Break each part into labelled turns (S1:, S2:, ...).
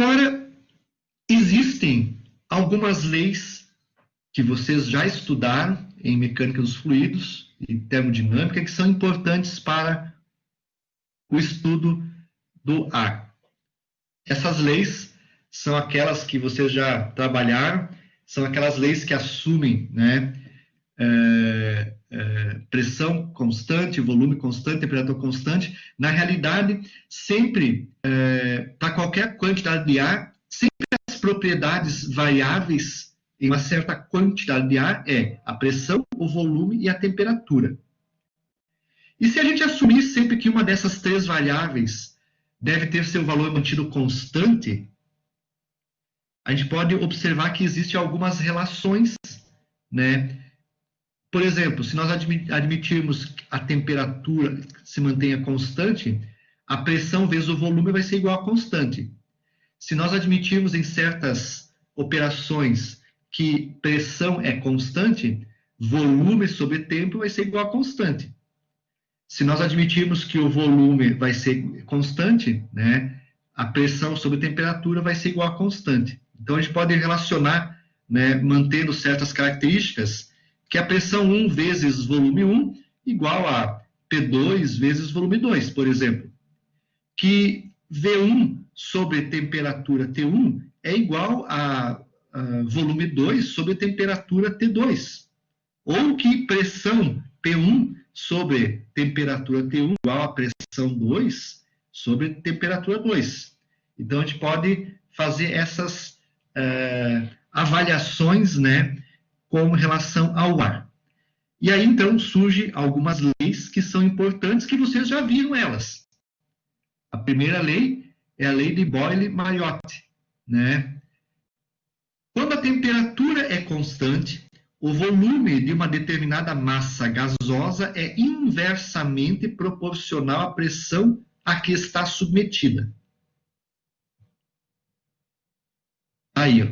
S1: Agora, existem algumas leis que vocês já estudaram em mecânica dos fluidos e termodinâmica que são importantes para o estudo do ar. Essas leis são aquelas que vocês já trabalharam, são aquelas leis que assumem, né, pressão constante, volume constante, temperatura constante. Na realidade, sempre, para qualquer quantidade de ar, sempre as propriedades variáveis em uma certa quantidade de ar é a pressão, o volume e a temperatura. E se a gente assumir sempre que uma dessas três variáveis deve ter seu valor mantido constante, a gente pode observar que existem algumas relações, né? Por exemplo, se nós admitirmos que a temperatura se mantenha constante, a pressão vezes o volume vai ser igual a constante. Se nós admitirmos em certas operações que pressão é constante, volume sobre tempo vai ser igual a constante. Se nós admitirmos que o volume vai ser constante, né, a pressão sobre temperatura vai ser igual a constante. Então, a gente pode relacionar, né, mantendo certas características, que a pressão 1 vezes volume 1 igual a P2 vezes volume 2, por exemplo. Que V1 sobre temperatura T1 é igual a volume 2 sobre temperatura T2. Ou que pressão P1 sobre temperatura T1 igual a pressão 2 sobre temperatura 2. Então, a gente pode fazer essas avaliações, né, com relação ao ar. E aí, então, surgem algumas leis que são importantes, que vocês já viram elas. A primeira lei é a lei de Boyle-Mariotte, né? Quando a temperatura é constante, o volume de uma determinada massa gasosa é inversamente proporcional à pressão a que está submetida. Aí, ó,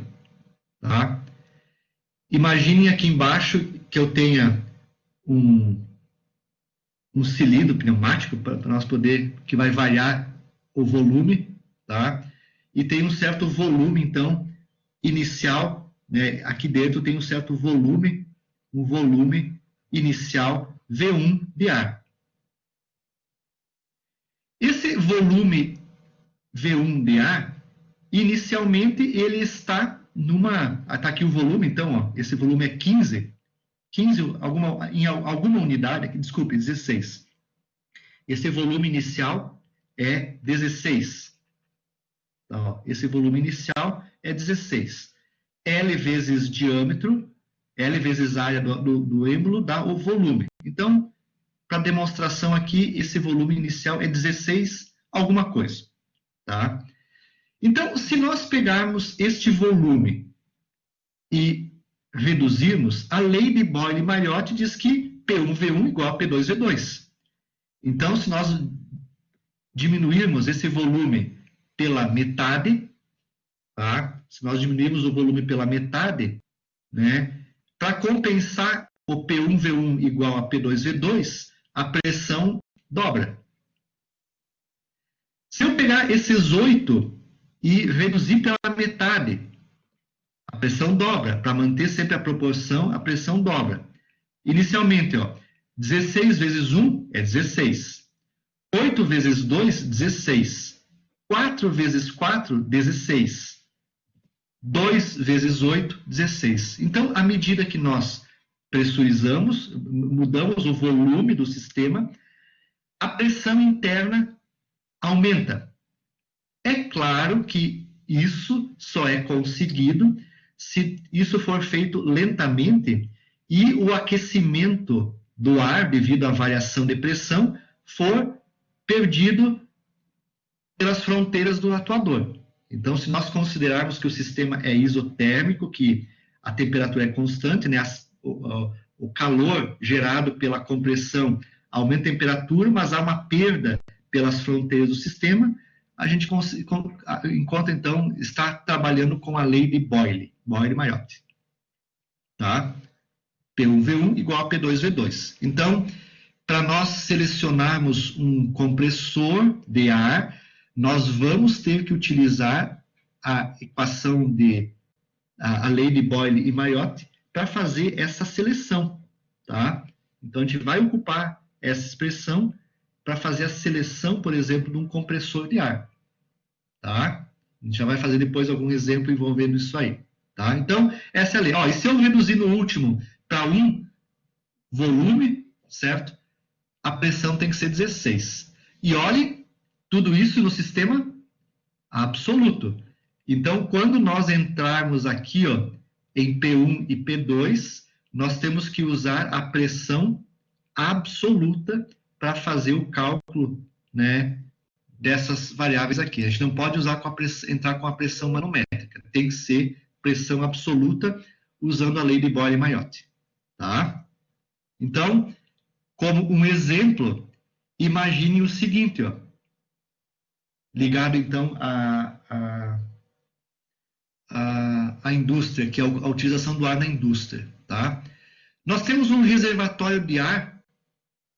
S1: tá? Imaginem aqui embaixo que eu tenha um cilindro pneumático para nós poder, que vai variar o volume, tá? E tem um certo volume, então, inicial, né? Aqui dentro tem um certo volume, um volume inicial V1 de ar. Esse volume V1 de ar, inicialmente ele está está aqui o volume, então, ó, esse volume é 15 em alguma unidade, aqui, desculpe, 16. Esse volume inicial é 16. Então, ó, esse volume inicial é 16. L vezes diâmetro, L vezes área do êmbolo dá o volume. Então, para demonstração aqui, esse volume inicial é 16 alguma coisa, tá? Então, se nós pegarmos este volume e reduzirmos, a lei de Boyle-Mariotte diz que P1V1 igual a P2V2. Então, se nós diminuirmos esse volume pela metade, tá? Se nós diminuirmos o volume pela metade, né, para compensar o P1V1 igual a P2V2, a pressão dobra. Se eu pegar esses 8 e reduzir pela metade, a pressão dobra. Para manter sempre a proporção, a pressão dobra. Inicialmente, ó, 16 vezes 1 é 16. 8 vezes 2, 16. 4 vezes 4, 16. 2 vezes 8, 16. Então, à medida que nós pressurizamos, mudamos o volume do sistema, a pressão interna aumenta. É claro que isso só é conseguido se isso for feito lentamente e o aquecimento do ar, devido à variação de pressão, for perdido pelas fronteiras do atuador. Então, se nós considerarmos que o sistema é isotérmico, que a temperatura é constante, né, o calor gerado pela compressão aumenta a temperatura, mas há uma perda pelas fronteiras do sistema, a gente encontra, então, está trabalhando com a lei de Boyle-Mariotte. Tá? P1V1 igual a P2V2. Então, para nós selecionarmos um compressor de ar, nós vamos ter que utilizar a equação a lei de Boyle e Mariotti para fazer essa seleção, tá? Então, a gente vai ocupar essa expressão para fazer a seleção, por exemplo, de um compressor de ar, tá? A gente já vai fazer depois algum exemplo envolvendo isso aí, tá? Então, essa é a lei. Ó, e se eu reduzir no último para 1 volume, certo? A pressão tem que ser 16. E olhe, tudo isso no sistema absoluto. Então, quando nós entrarmos aqui, ó, em P1 e P2, nós temos que usar a pressão absoluta para fazer o cálculo, né, dessas variáveis aqui. A gente não pode usar entrar com a pressão manométrica. Tem que ser pressão absoluta usando a lei de Boyle e Mariotti, tá? Então, como um exemplo, imagine o seguinte, ó, ligado então à indústria, que é a utilização do ar na indústria, tá? Nós temos um reservatório de ar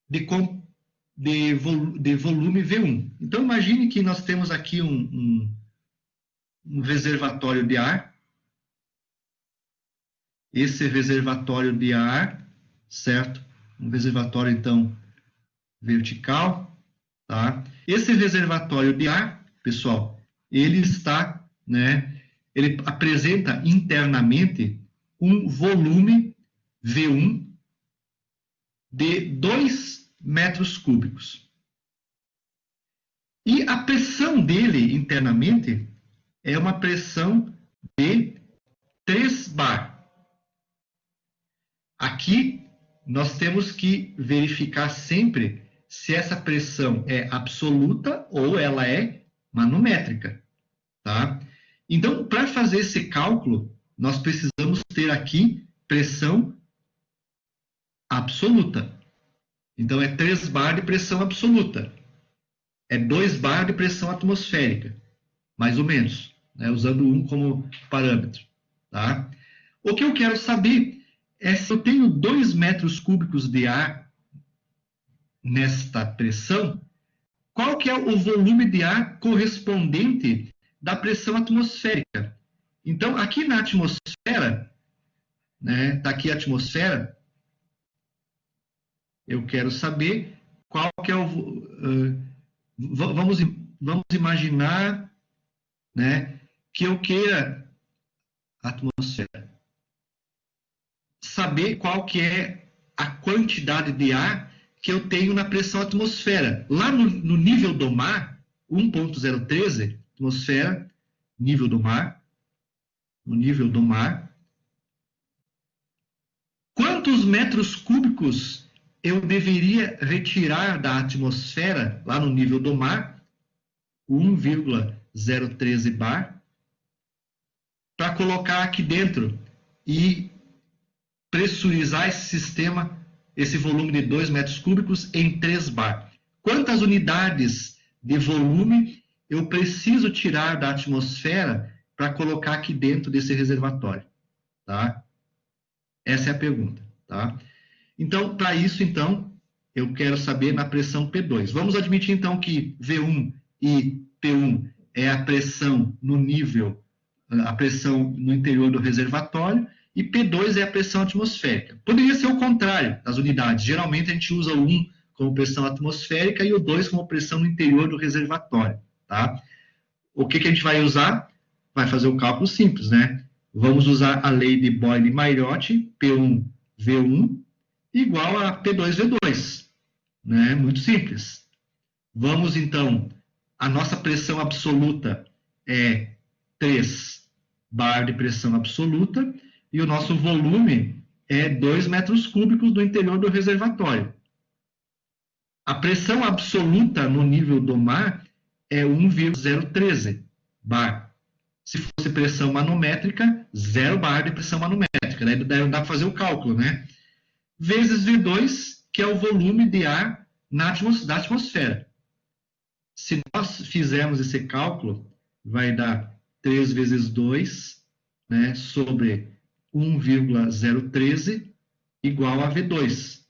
S1: de volume V1. Então, imagine que nós temos aqui um reservatório de ar. Esse reservatório de ar, certo? Um reservatório, então, vertical, tá? Esse reservatório de ar, pessoal, ele está, né? Ele apresenta internamente um volume V1 de 2 metros cúbicos. E a pressão dele internamente é uma pressão de 3 bar. Aqui nós temos que verificar sempre se essa pressão é absoluta ou ela é manométrica, tá? Então, para fazer esse cálculo, nós precisamos ter aqui pressão absoluta. Então, é 3 bar de pressão absoluta. É 2 bar de pressão atmosférica, mais ou menos, né? Usando 1 como parâmetro, tá? O que eu quero saber é se eu tenho 2 metros cúbicos de ar nesta pressão, qual que é o volume de ar correspondente da pressão atmosférica. Então, aqui na atmosfera, né, tá aqui a atmosfera, eu quero saber qual que é vamos imaginar, né, que eu queira a atmosfera. Saber qual que é a quantidade de ar que eu tenho na pressão atmosfera. Lá no nível do mar, 1.013, atmosfera, nível do mar, no nível do mar, quantos metros cúbicos eu deveria retirar da atmosfera, lá no nível do mar, 1,013 bar, para colocar aqui dentro e pressurizar esse sistema, esse volume de 2 metros cúbicos em 3 bar. Quantas unidades de volume eu preciso tirar da atmosfera para colocar aqui dentro desse reservatório? Tá? Essa é a pergunta. Tá? Então, para isso, então, eu quero saber na pressão P2. Vamos admitir, então, que V1 e P1 é a pressão no nível, a pressão no interior do reservatório, e P2 é a pressão atmosférica. Poderia ser o contrário das unidades. Geralmente, a gente usa o 1 como pressão atmosférica e o 2 como pressão no interior do reservatório. Tá? O que a gente vai usar? Vai fazer o cálculo simples, né? Vamos usar a lei de Boyle e Mariotti, P1, V1, igual a P2, V2. Né? Muito simples. Vamos, então, a nossa pressão absoluta é 3 bar de pressão absoluta, e o nosso volume é 2 metros cúbicos do interior do reservatório. A pressão absoluta no nível do mar é 1,013 bar. Se fosse pressão manométrica, 0 bar de pressão manométrica. Daí dá para fazer o cálculo, né? Vezes V2, que é o volume de ar da atmosfera. Se nós fizermos esse cálculo, vai dar 3 vezes 2, né, sobre 1,013 igual a V2.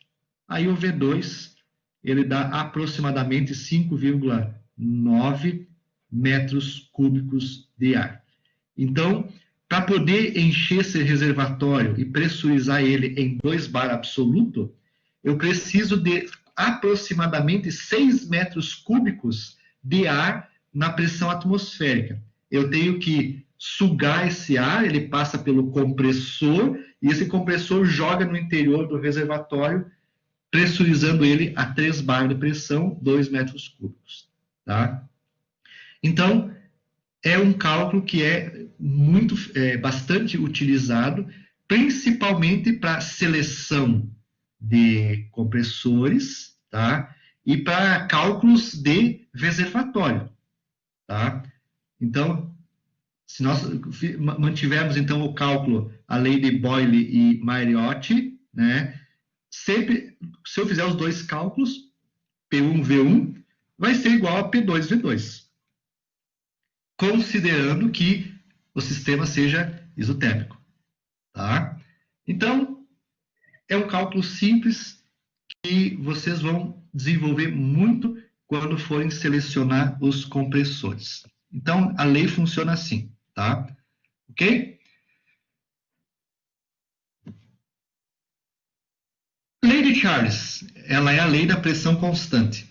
S1: Aí o V2 ele dá aproximadamente 5,9 metros cúbicos de ar. Então, para poder encher esse reservatório e pressurizar ele em 2 bar absoluto, eu preciso de aproximadamente 6 metros cúbicos de ar na pressão atmosférica. Eu tenho que sugar esse ar, ele passa pelo compressor, e esse compressor joga no interior do reservatório, pressurizando ele a 3 bar de pressão, 2 metros cúbicos. Tá? Então, é um cálculo que é bastante utilizado, principalmente para seleção de compressores, tá? E para cálculos de reservatório, tá? Então, se nós mantivermos então o cálculo, a lei de Boyle e Mariotti, né? Sempre, se eu fizer os dois cálculos, P1V1 vai ser igual a P2V2, considerando que o sistema seja isotérmico, tá? Então, é um cálculo simples que vocês vão desenvolver muito quando forem selecionar os compressores. Então, a lei funciona assim, tá? Ok? Lei de Charles, ela é a lei da pressão constante.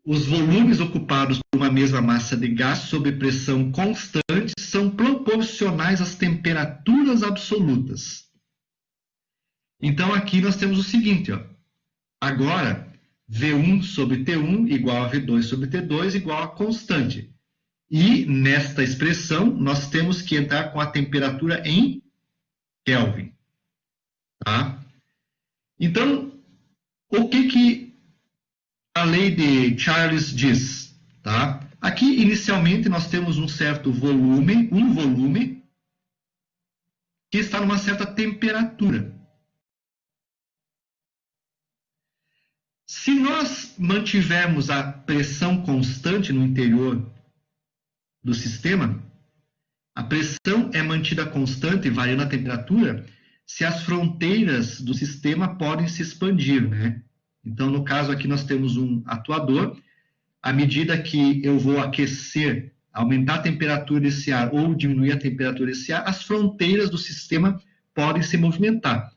S1: Os volumes ocupados por uma mesma massa de gás sob pressão constante são proporcionais às temperaturas absolutas. Então, aqui nós temos o seguinte, ó. Agora, V1 sobre T1 igual a V2 sobre T2 igual a constante. E, nesta expressão, nós temos que entrar com a temperatura em Kelvin. Tá? Então, o que a lei de Charles diz? Tá? Aqui, inicialmente, nós temos um certo volume, que está numa certa temperatura. Se nós mantivermos a pressão constante no interior do sistema, a pressão é mantida constante, variando a temperatura, se as fronteiras do sistema podem se expandir, né? Então, no caso aqui, nós temos um atuador. À medida que eu vou aquecer, aumentar a temperatura desse ar ou diminuir a temperatura desse ar, as fronteiras do sistema podem se movimentar.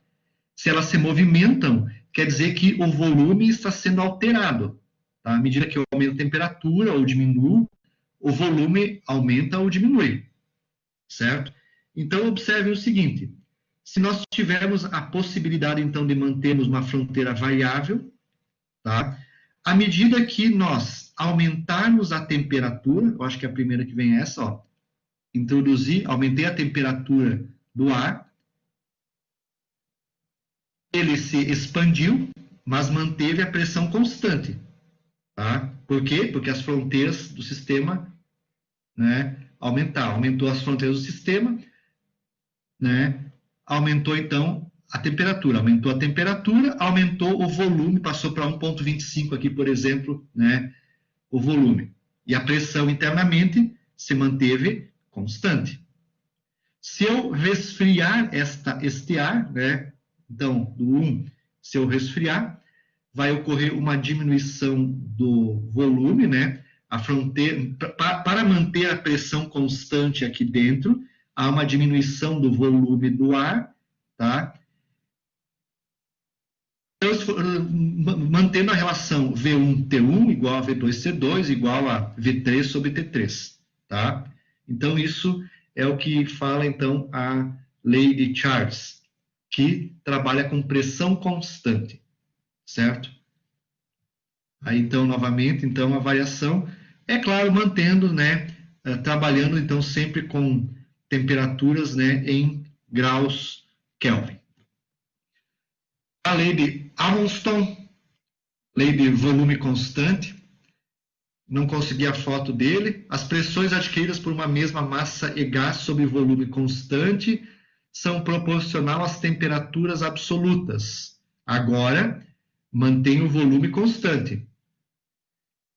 S1: Se elas se movimentam, quer dizer que o volume está sendo alterado. Tá? À medida que eu aumento a temperatura ou diminuo, o volume aumenta ou diminui. Certo? Então, observe o seguinte. Se nós tivermos a possibilidade, então, de mantermos uma fronteira variável, tá? À medida que nós aumentarmos a temperatura, eu acho que a primeira que vem é essa, ó, aumentei a temperatura do ar, ele se expandiu, mas manteve a pressão constante. Tá? Por quê? Porque as fronteiras do sistema, né, aumentou as fronteiras do sistema, né, aumentou então a temperatura, aumentou o volume, passou para 1,25 aqui, por exemplo, né, o volume. E a pressão internamente se manteve constante. Se eu resfriar este ar, né, então, do 1, se eu resfriar, vai ocorrer uma diminuição do volume, né? A fronteira, para manter a pressão constante aqui dentro, há uma diminuição do volume do ar, tá? Mantendo a relação V1T1 igual a V2T2 igual a V3 sobre T3, tá? Então, isso é o que fala, então, a lei de Charles, que trabalha com pressão constante, certo? Aí, então, novamente, então, a variação, é claro, mantendo, né, trabalhando, então, sempre com temperaturas, né, em graus Kelvin. A lei de Amundsen, lei de volume constante, não consegui a foto dele. As pressões adquiridas por uma mesma massa e gás sob volume constante são proporcional às temperaturas absolutas. Agora, mantém o volume constante.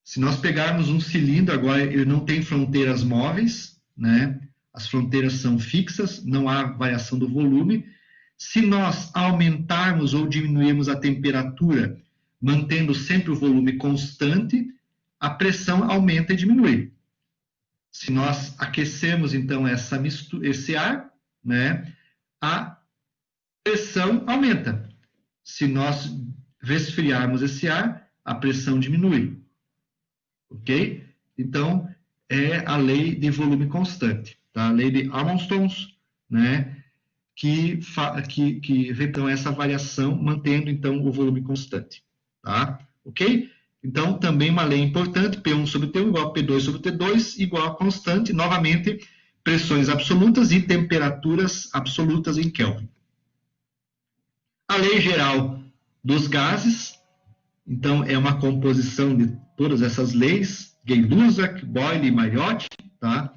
S1: Se nós pegarmos um cilindro, agora ele não tem fronteiras móveis, né? As fronteiras são fixas, não há variação do volume. Se nós aumentarmos ou diminuirmos a temperatura, mantendo sempre o volume constante, a pressão aumenta e diminui. Se nós aquecemos, então, esse ar, né, a pressão aumenta. Se nós resfriarmos esse ar, a pressão diminui. Ok? Então, é a lei de volume constante, tá? A lei de Armstrong, né, que vê, então, essa variação, mantendo, então, o volume constante, tá? Ok? Então, também uma lei importante, P1 sobre T1 igual a P2 sobre T2, igual a constante, novamente, pressões absolutas e temperaturas absolutas em Kelvin. A lei geral dos gases, então, é uma composição de todas essas leis, Gay-Lussac, Boyle e Mariotti, tá?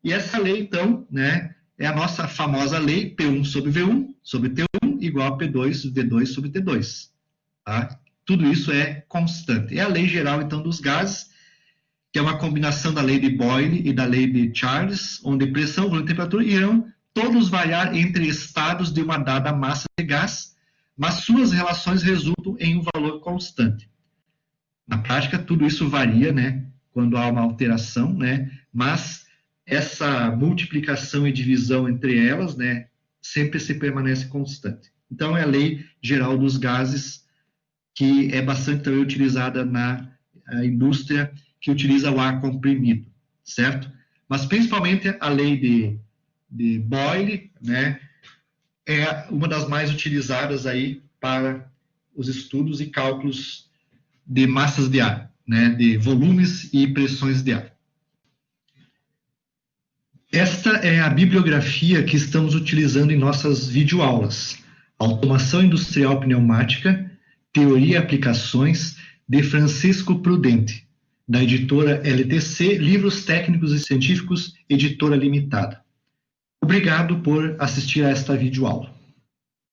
S1: E essa lei, então, né, é a nossa famosa lei P1 sobre V1 sobre T1 igual a P2 V2 sobre T2, tá? Tudo isso é constante. É a lei geral, então, dos gases, que é uma combinação da lei de Boyle e da lei de Charles, onde pressão, volume e temperatura irão todos variar entre estados de uma dada massa de gás, mas suas relações resultam em um valor constante. Na prática, tudo isso varia, né, quando há uma alteração, né, mas essa multiplicação e divisão entre elas, né, sempre se permanece constante. Então, é a lei geral dos gases, que é bastante também utilizada na indústria, que utiliza o ar comprimido, certo? Mas, principalmente, a lei de Boyle, né, é uma das mais utilizadas aí para os estudos e cálculos de massas de ar, né, de volumes e pressões de ar. Esta é a bibliografia que estamos utilizando em nossas videoaulas. Automação Industrial Pneumática, Teoria e Aplicações, de Francisco Prudente, da editora LTC, Livros Técnicos e Científicos, editora limitada. Obrigado por assistir a esta videoaula.